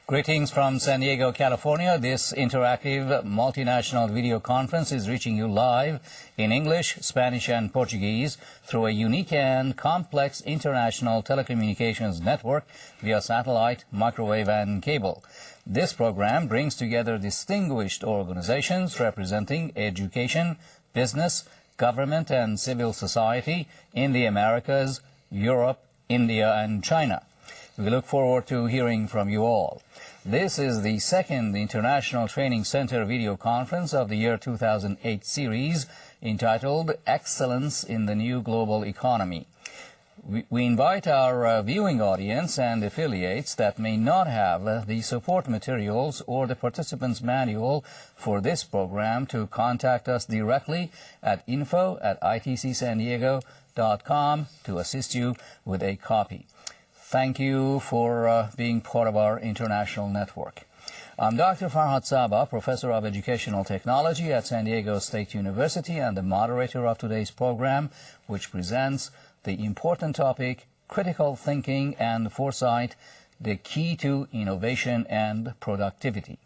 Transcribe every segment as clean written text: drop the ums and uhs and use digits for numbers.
Greetings from San Diego, California. This interactive multinational video conference is reaching you live in English, Spanish, and Portuguese through a unique and complex international telecommunications network via satellite, microwave, and cable. This program brings together distinguished organizations representing education, business, government, and civil society in the Americas, Europe, India, and China. We look forward to hearing from you all. This is the second International Training Center video conference of the year 2008 series entitled Excellence in the New Global Economy. We invite our viewing audience and affiliates that may not have the support materials or the participants' manual for this program to contact us directly at info@itcsandiego.com to assist you with a copy. Thank you for being part of our international network. I'm Dr. Farhad Sabah, Professor of Educational Technology at San Diego State University and the moderator of today's program, which presents the important topic, critical thinking and foresight, the key to innovation and productivity.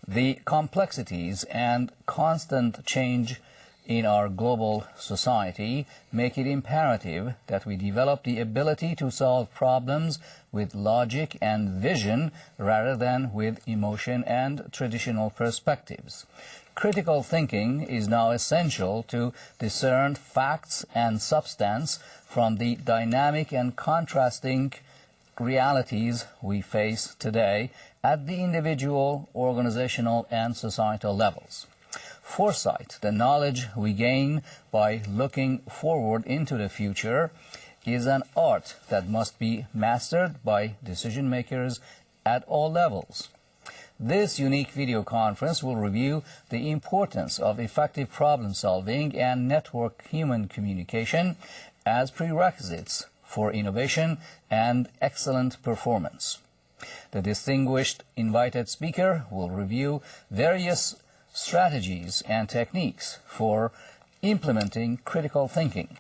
The complexities and constant change in our global society make it imperative that we develop the ability to solve problems with logic and vision rather than with emotion and traditional perspectives. Critical thinking is now essential to discern facts and substance from the dynamic and contrasting realities we face today at the individual, organizational, and societal levels. Foresight, the knowledge we gain by looking forward into the future, is an art that must be mastered by decision makers at all levels. This unique video conference will review the importance of effective problem solving and network human communication as prerequisites for innovation and excellent performance. The distinguished invited speaker will review various strategies and techniques for implementing critical thinking.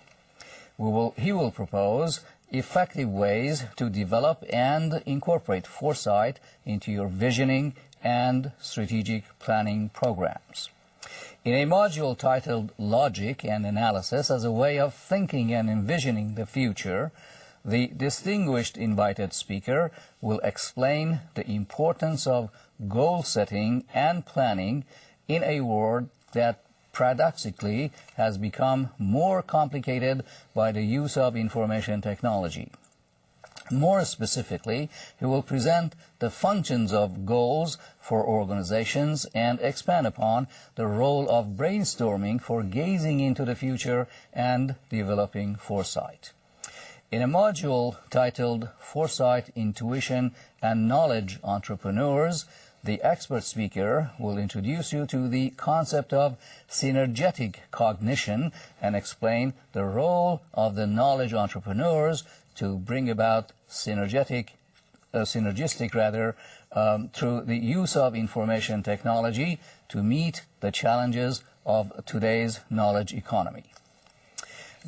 He will propose effective ways to develop and incorporate foresight into your visioning and strategic planning programs. In a module titled Logic and Analysis as a Way of Thinking and Envisioning the Future, the distinguished invited speaker will explain the importance of goal setting and planning in a world that paradoxically has become more complicated by the use of information technology. More specifically, he will present the functions of goals for organizations and expand upon the role of brainstorming for gazing into the future and developing foresight. In a module titled Foresight, Intuition, and Knowledge Entrepreneurs, the expert speaker will introduce you to the concept of synergetic cognition and explain the role of the knowledge entrepreneurs to bring about synergistic through the use of information technology to meet the challenges of today's knowledge economy.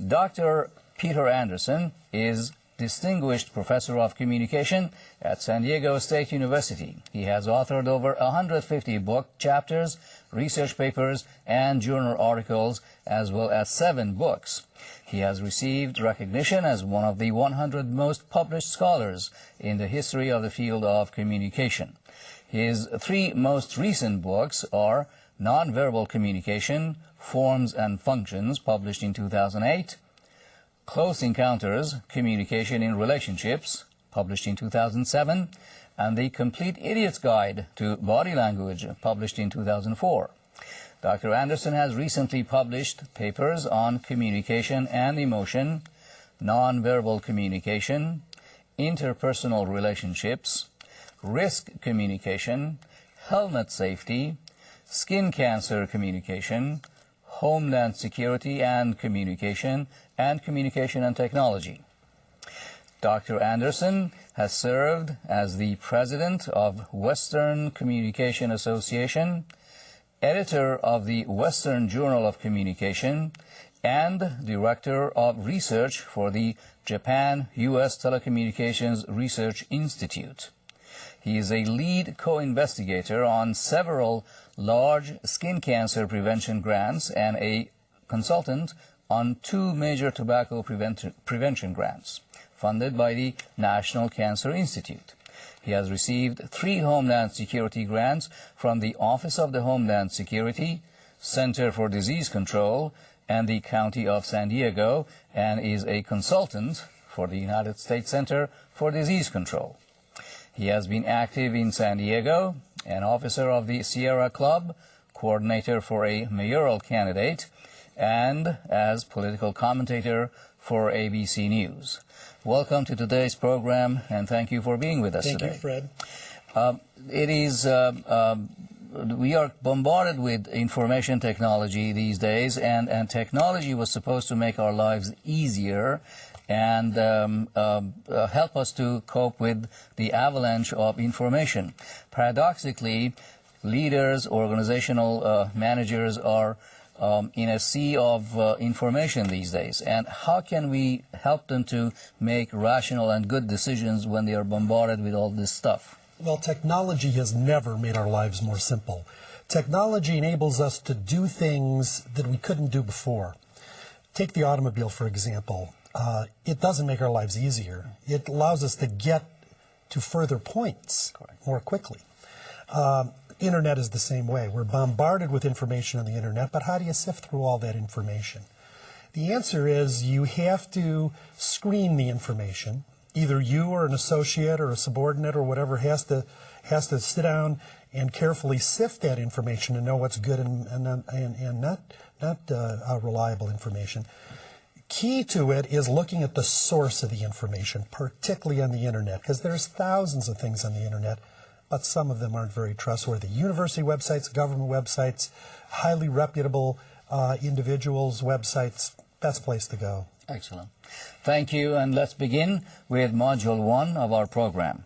Dr. Peter Anderson is Distinguished Professor of Communication at San Diego State University. He has authored over 150 book chapters, research papers, and journal articles, as well as 7 books. He has received recognition as one of the 100 most published scholars in the history of the field of communication. His 3 most recent books are Nonverbal Communication, Forms and Functions, published in 2008, Close Encounters, Communication in Relationships, published in 2007, and The Complete Idiot's Guide to Body Language, published in 2004. Dr. Anderson has recently published papers on communication and emotion, nonverbal communication, interpersonal relationships, risk communication, helmet safety, skin cancer communication, homeland security and communication and technology. Dr. Anderson has served as the president of Western Communication Association, editor of the Western Journal of Communication, and director of research for the Japan-U.S. Telecommunications Research Institute. He is a lead co-investigator on several large skin cancer prevention grants and a consultant on 2 major tobacco prevention grants funded by the National Cancer Institute. He has received 3 Homeland Security grants from the Office of the Homeland Security, Center for Disease Control, and the County of San Diego, and is a consultant for the United States Center for Disease Control. He has been active in San Diego, an officer of the Sierra Club, coordinator for a mayoral candidate, and as political commentator for ABC News. Welcome to today's program, and thank you for being with us today. Thank you, Fred. We are bombarded with information technology these days, and technology was supposed to make our lives easier and help us to cope with the avalanche of information. Paradoxically, leaders, organizational managers are in a sea of information these days. And how can we help them to make rational and good decisions when they are bombarded with all this stuff? Well, technology has never made our lives more simple. Technology enables us to do things that we couldn't do before. Take the automobile, for example. It doesn't make our lives easier. It allows us to get to further points more quickly. Internet is the same way. We're bombarded with information on the internet, but how do you sift through all that information? The answer is you have to screen the information. Either you or an associate or a subordinate or whatever has to sit down and carefully sift that information to know what's good and not reliable information. Key to it is looking at the source of the information, particularly on the internet, because there's thousands of things on the internet, but some of them aren't very trustworthy. University websites, government websites, highly reputable individuals' websites, best place to go. Excellent. Thank you, and let's begin with Module 1 of our program.